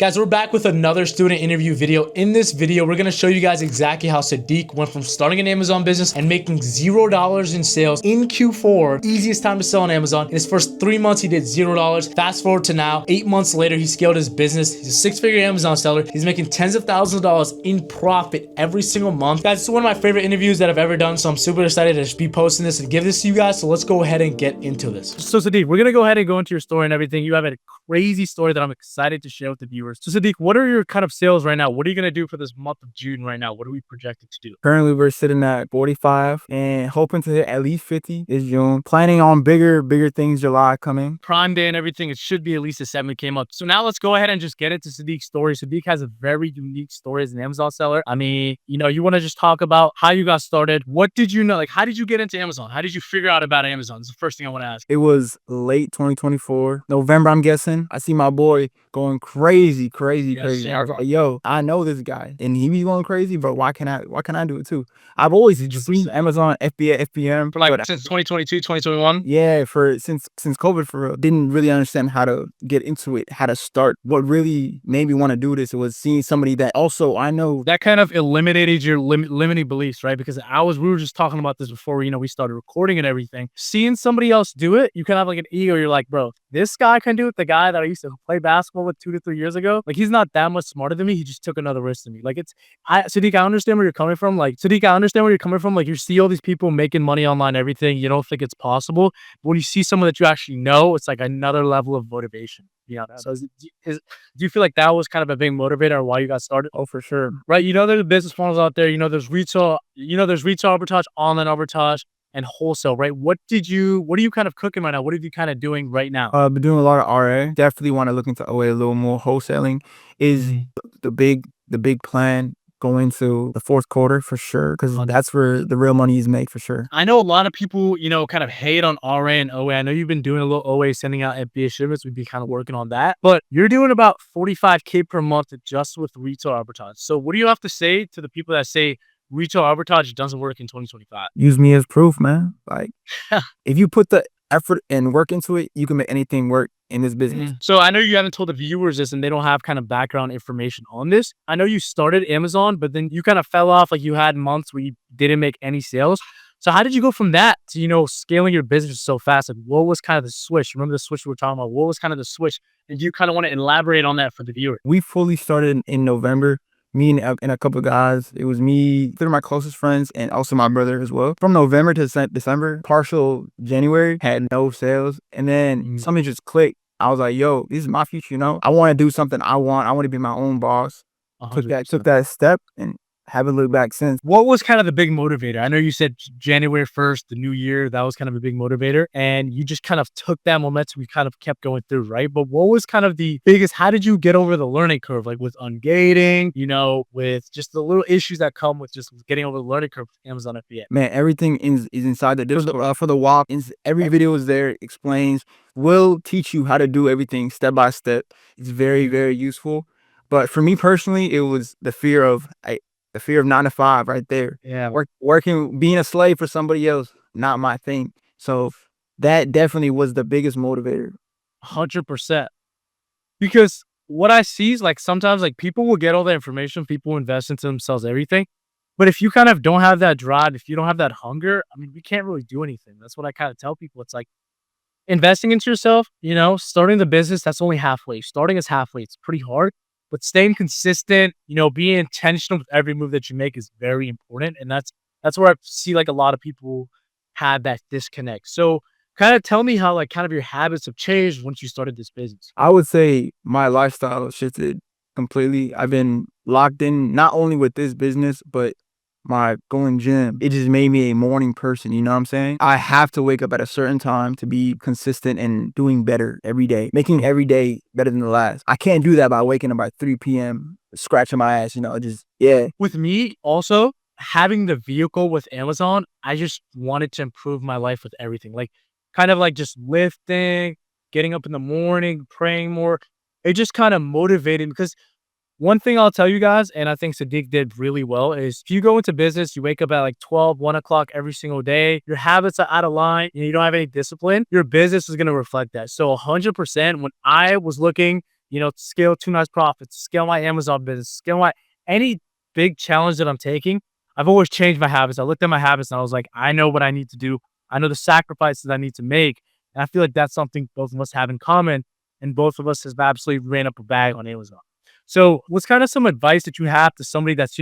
Guys, we're back with another student interview video. In this video, we're going to show you guys exactly how Sadiq went from starting an Amazon business and making $0 in sales in Q4, easiest time to sell on Amazon. In his first 3 months, he did $0. Fast forward to now, 8 months later, he scaled his business. He's a 6-figure Amazon seller. He's making tens of thousands of dollars in profit every single month. Guys, it's one of my favorite interviews that I've ever done, so I'm super excited to be posting this and give this to you guys. So let's go ahead and get into this. So Sadiq, we're going to go ahead and go into your story and everything. You have a crazy story that I'm excited to share with the viewers. So Sadiq, what are your kind of sales right now? What are you going to do for this month of June right now? What are we projected to do? Currently, we're sitting at 45 and hoping to hit at least 50 this June. Planning on bigger things July coming. Prime Day and everything, it should be at least a 7K month. So now let's go ahead and just get into Sadiq's story. Sadiq has a very unique story as an Amazon seller. I mean, you want to just talk about how you got started. What did you know? Like, how did you get into Amazon? How did you figure out about Amazon? It's the first thing I want to ask. It was late 2024, November, I'm guessing. I see my boy going crazy. Yes, I was like, yo, I know this guy and he be going crazy, but why can I do it too? I've always just seen Amazon, FBA, FBM For like since 2022, 2021? Yeah, since COVID, for real. Didn't really understand how to get into it, how to start. What really made me want to do this was seeing somebody that also I know. That kind of eliminated your limiting beliefs, right? Because we were just talking about this before, we started recording and everything. Seeing somebody else do it, you kind of have like an ego. You're like, bro, this guy can do it. The guy that I used to play basketball with 2 to 3 years ago, like, he's not that much smarter than me. He just took another risk than me. Like, Sadiq, I understand where you're coming from. Like, you see all these people making money online, everything. You don't think it's possible. But when you see someone that you actually know, it's like another level of motivation. Yeah. So do you feel like that was kind of a big motivator on why you got started? Oh, for sure. Right. There's business models out there. There's retail, there's retail arbitrage, online arbitrage, and wholesale, right? What are you kind of cooking right now? What are you kind of doing right now? I've been doing a lot of RA. Definitely want to look into OA a little more. Wholesaling is the big plan going to the fourth quarter for sure, because that's where the real money is made for sure. I know a lot of people, kind of hate on RA and OA. I know you've been doing a little OA, sending out FBA shipments. We'd be kind of working on that. But you're doing about 45K per month just with retail arbitrage. So what do you have to say to the people that say retail arbitrage doesn't work in 2025? Use me as proof, man. Like, if you put the effort and work into it, you can make anything work in this business. So I know you haven't told the viewers this and they don't have kind of background information on this. I know you started Amazon, but then you kind of fell off. Like, you had months where you didn't make any sales. So how did you go from that to, scaling your business so fast? Like, what was kind of the switch? Remember the switch we were talking about? What was kind of the switch? And do you kind of want to elaborate on that for the viewer? We fully started in November. Me and a couple of guys. It was me, 3 of my closest friends, and also my brother as well. From November to December, partial January, had no sales. And then something just clicked. I was like, yo, this is my future, I want to do something I want to be my own boss. 100%. Took that step and haven't looked back since. What was kind of the big motivator? I know you said January 1st, the new year, that was kind of a big motivator. And you just kind of took that momentum, we kind of kept going through, right? But what was kind of the biggest, how did you get over the learning curve? Like with ungating, with just the little issues that come with just getting over the learning curve with Amazon FBA? Man, everything is inside the for the walk. Every video is there, explains, will teach you how to do everything step by step. It's very, very useful. But for me personally, it was the fear of 9 to 5 right there. Yeah. Working, being a slave for somebody else, not my thing. So that definitely was the biggest motivator. 100%. Because what I see is, like, sometimes, like, people will get all the information, people will invest into themselves, everything. But if you kind of don't have that drive, if you don't have that hunger, I mean, we can't really do anything. That's what I kind of tell people. It's like investing into yourself, starting the business, that's only halfway. Starting is halfway. It's pretty hard. But staying consistent, being intentional with every move that you make is very important. And that's where I see, like, a lot of people have that disconnect. So kind of tell me how, like, kind of your habits have changed once you started this business. I would say my lifestyle shifted completely. I've been locked in not only with this business, but my going gym. It just made me a morning person, you know what I'm saying? I have to wake up at a certain time to be consistent and doing better every day, making every day better than the last. I can't do that by waking up at 3 p.m., scratching my ass, yeah. With me also, having the vehicle with Amazon, I just wanted to improve my life with everything. Like, kind of like just lifting, getting up in the morning, praying more. It just kind of motivated, because one thing I'll tell you guys, and I think Sadiq did really well, is if you go into business, you wake up at like 12, 1 o'clock every single day, your habits are out of line, and you don't have any discipline, your business is going to reflect that. So 100%, when I was looking, scale Two Nice Profits, scale my Amazon business, scale my any big challenge that I'm taking. I've always changed my habits. I looked at my habits and I was like, I know what I need to do. I know the sacrifices I need to make. And I feel like that's something both of us have in common. And both of us has absolutely ran up a bag on Amazon. So what's kind of some advice that you have to somebody that's,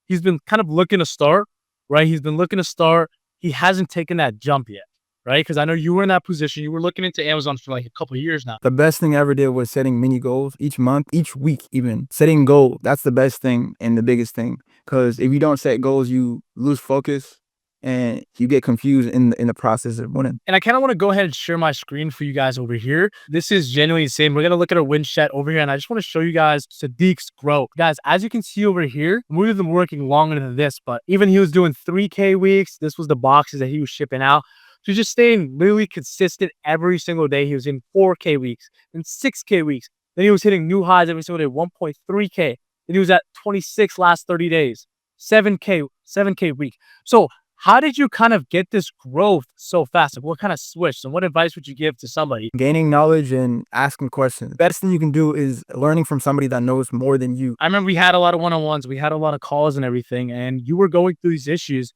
he's been kind of looking to start, right? He's been looking to start. He hasn't taken that jump yet, right? Because I know you were in that position. You were looking into Amazon for like a couple of years now. The best thing I ever did was setting mini goals each month, each week even. Setting goals, that's the best thing and the biggest thing. Because if you don't set goals, you lose focus and you get confused in the process of winning. And I kind of want to go ahead and share my screen for you guys over here. This is genuinely insane. We're going to look at our win chat over here, and I just want to show you guys Sadik's growth. Guys, as you can see over here, we've been working longer than this, but even he was doing 3K weeks. This was the boxes that he was shipping out. So just staying really consistent every single day. He was in 4K weeks, then 6K weeks. Then he was hitting new highs every single day, 1.3K. Then he was at 26 last 30 days, 7K week. So how did you kind of get this growth so fast? Like, what kind of switch? And what advice would you give to somebody? Gaining knowledge and asking questions. The best thing you can do is learning from somebody that knows more than you. I remember we had a lot of one-on-ones. We had a lot of calls and everything. And you were going through these issues.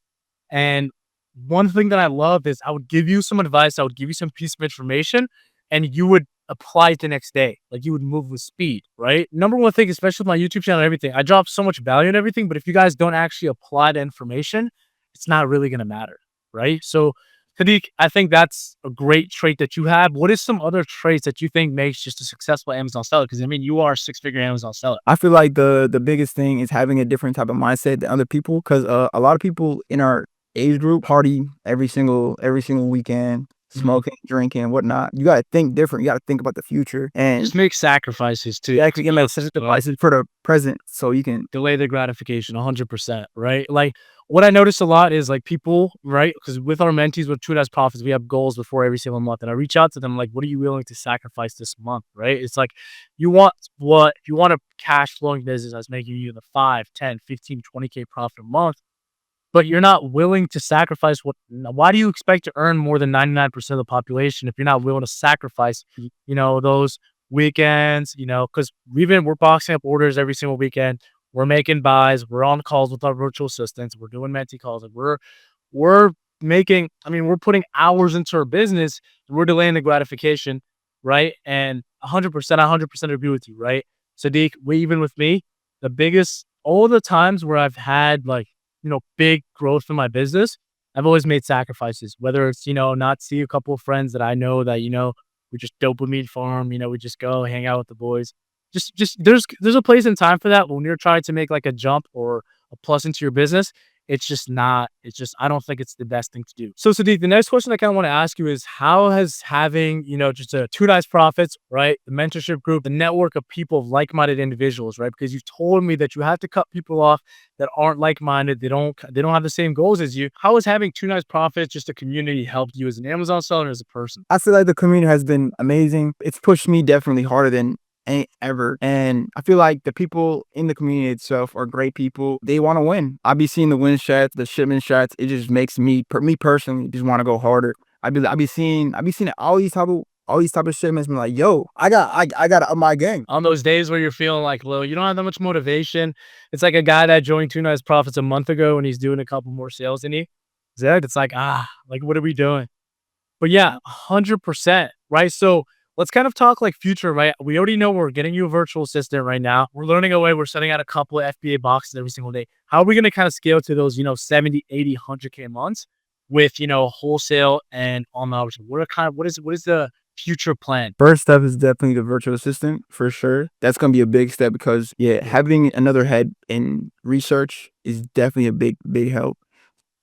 And one thing that I love is I would give you some advice. I would give you some piece of information. And you would apply it the next day. Like, you would move with speed, right? Number one thing, especially with my YouTube channel and everything, I drop so much value and everything. But if you guys don't actually apply the information, it's not really going to matter, right? So, Sadik, I think that's a great trait that you have. What is some other traits that you think makes just a successful Amazon seller? Because, I mean, you are a six-figure Amazon seller. I feel like the biggest thing is having a different type of mindset than other people, because a lot of people in our age group party every single weekend, smoking, drinking, whatnot. You got to think different. You got to think about the future and Just make sacrifices too. you actually make sacrifices for the present so you can delay the gratification 100%, right? Like, what I notice a lot is like people, right? Because with our mentees with Two Nice Profits, we have goals before every single month. And I reach out to them like, what are you willing to sacrifice this month, right? It's like, if you want a cash flowing business that's making you the 5, 10, 15, 20K profit a month, but you're not willing to sacrifice why do you expect to earn more than 99% of the population if you're not willing to sacrifice, those weekends, because we're boxing up orders every single weekend. We're making buys. We're on calls with our virtual assistants. We're doing mentee calls. Like we're putting hours into our business. We're delaying the gratification, right? And 100% agree with you, right? Sadik, even with me, all the times where I've had like, big growth in my business, I've always made sacrifices, whether it's, not see a couple of friends that I know that, we just dopamine farm, we just go hang out with the boys. Just there's a place and time for that. When you're trying to make like a jump or a plus into your business, I don't think it's the best thing to do. So Sadik, the next question I kind of want to ask you is, how has having, just a Two Nice Profits, right? The mentorship group, the network of people, of like-minded individuals, right? Because you told me that you have to cut people off that aren't like-minded. They don't have the same goals as you. How has having Two Nice Profits, just a community, helped you as an Amazon seller and as a person? I feel like the community has been amazing. It's pushed me definitely harder than ever. And I feel like the people in the community itself are great people. They want to win. I be seeing the win shots, the shipment shots. It just makes me personally just want to go harder. I be seeing all these type of shipments. I'm like, yo, I got to up my game. On those days where you're feeling like, well, you don't have that much motivation. It's like a guy that joined Two Nice Profits a month ago and he's doing a couple more sales than he. It's like, like, what are we doing? But yeah, 100%, right? So let's kind of talk like future, right? We already know we're getting you a virtual assistant right now. We're learning away. We're setting out a couple of FBA boxes every single day. How are we going to kind of scale to those, 70, 80, 100K months with, wholesale and on the option? What is the future plan? First step is definitely the virtual assistant for sure. That's going to be a big step because having another head in research is definitely a big help.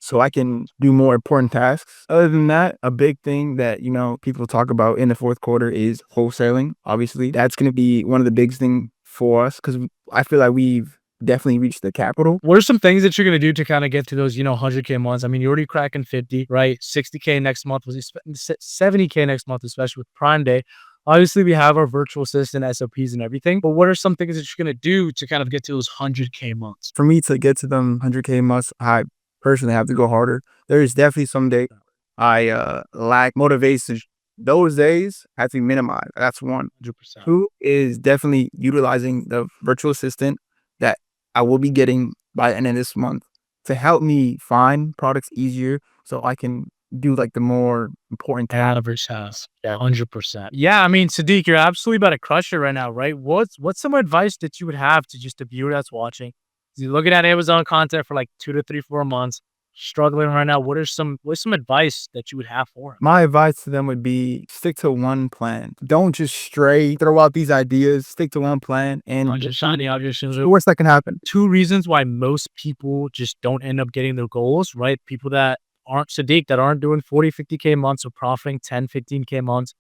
So I can do more important tasks. Other than that, a big thing that, people talk about in the fourth quarter is wholesaling. Obviously, that's going to be one of the biggest things for us because I feel like we've definitely reached the capital. What are some things that you're going to do to kind of get to those, 100K months? I mean, you're already cracking 50, right? 60K next month, 70K next month, especially with Prime Day. Obviously, we have our virtual assistant SOPs and everything, but what are some things that you're going to do to kind of get to those 100K months? For me to get to them 100K months, I personally have to go harder. There is definitely some day I lack motivation those days have to be minimized. That's one. 100%. Two is definitely utilizing the virtual assistant that I will be getting by the end of this month to help me find products easier so I can do like the more important tasks. Average house. Yeah, 100%. Yeah, I mean, Sadiq, you're absolutely about to crush it right now, right? What's some advice that you would have to just a viewer that's watching? You're looking at Amazon content for like 2 to 3, 4 months, struggling right now. What's some advice that you would have for him? My advice to them would be stick to one plan. Don't just stray throw out these ideas. Stick to one plan and Just shiny objects. the worst that can happen. 2 reasons why most people just don't end up getting their goals, right? People that aren't Sadiq, that aren't doing 40, 50K months or profiting 10, 15K months.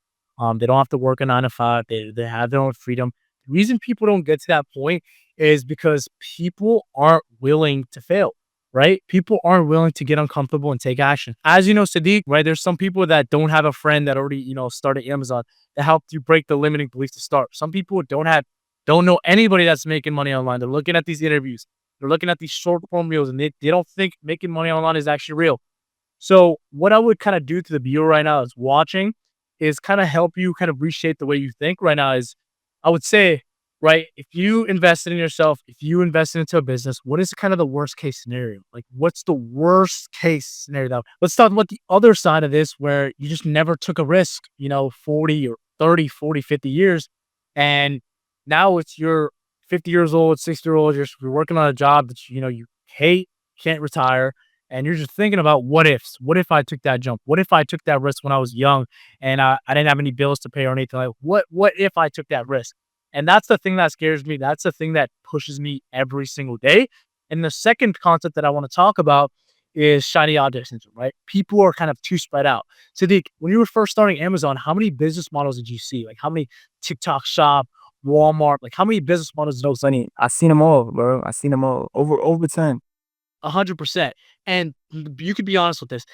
They don't have to work a 9 to 5. They have their own freedom. The reason people don't get to that point is because people aren't willing to fail, right? People aren't willing to get uncomfortable and take action. As you know, Sadiq, right? There's some people that don't have a friend that already, started Amazon that helped you break the limiting belief to start. Some people don't know anybody that's making money online. They're looking at these interviews. They're looking at these short form reels and they don't think making money online is actually real. So what I would kind of do to the viewer right now is watching is kind of help you kind of reshape the way you think right now is I would say, right, if you invested in yourself, if you invested into a business, what is kind of the worst case scenario? Like what's the worst case scenario? Now, let's talk about the other side of this where you just never took a risk, 40 or 30, 40, 50 years. And now it's you're 50 years old, 60-year-old, you're working on a job that you hate, can't retire, and you're just thinking about what ifs. What if I took that jump? What if I took that risk when I was young and I didn't have any bills to pay or anything like what if I took that risk? And that's the thing that scares me. That's the thing that pushes me every single day. And the second concept that I want to talk about is shiny object syndrome, right? People are kind of too spread out. Sadiq, when you were first starting Amazon, how many business models did you see? Like how many TikTok shop, Walmart, like how many business models did those? Funny. I seen them all, bro. I seen them all. Over 10. 100%. And you could be honest with this.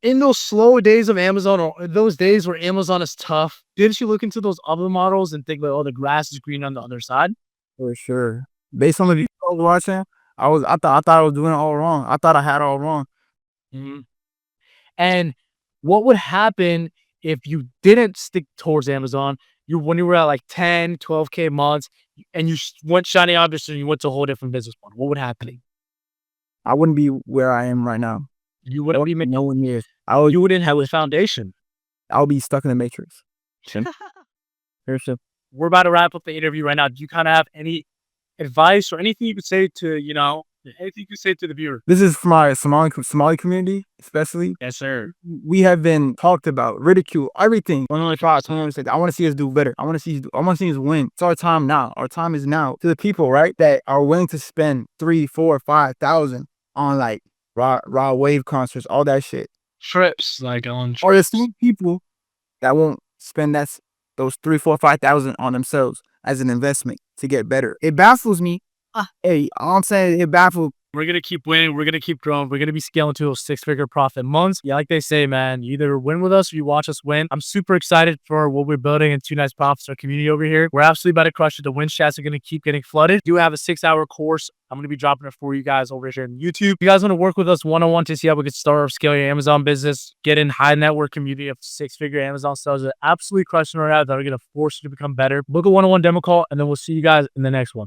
In those slow days of Amazon or those days where Amazon is tough, didn't you look into those other models and think like, oh, the grass is green on the other side? For sure. Based on the videos I was watching, I thought I was doing it all wrong. I thought I had it all wrong. Mhm. And what would happen if you didn't stick towards Amazon? When you were at like 10, 12K months and you went shiny objects and you went to a whole different business model, what would happen? I wouldn't be where I am right now. You wouldn't be No one near. you wouldn't have a foundation. I would be stuck in the matrix. Very simple. We're about to wrap up the interview right now. Do you kind of have any advice or anything you could say to, anything you could say to the viewer? This is for my Somali community, especially. Yes, sir. We have been talked about, ridiculed, everything. I want to see us do better. I want to see us win. It's our time now. Our time is now. To the people, right, that are willing to spend 3, 4, 5,000 on like raw wave concerts, all that shit. Trips, like on Or the same people that won't spend those 3, 4, 5,000 on themselves as an investment to get better. It baffles me. Hey, all I'm saying, it baffles. We're going to keep winning. We're going to keep growing. We're going to be scaling to those 6-figure profit months. Yeah, like they say, man, you either win with us or you watch us win. I'm super excited for what we're building in Two Nice Profits, our community over here. We're absolutely about to crush it. The win chats are going to keep getting flooded. We do have a 6-hour course. I'm going to be dropping it for you guys over here on YouTube. If you guys want to work with us one-on-one to see how we can start or scale your Amazon business, get in high network community of 6-figure Amazon sellers that are absolutely crushing right now that are going to force you to become better, book a one-on-one demo call, and then we'll see you guys in the next one.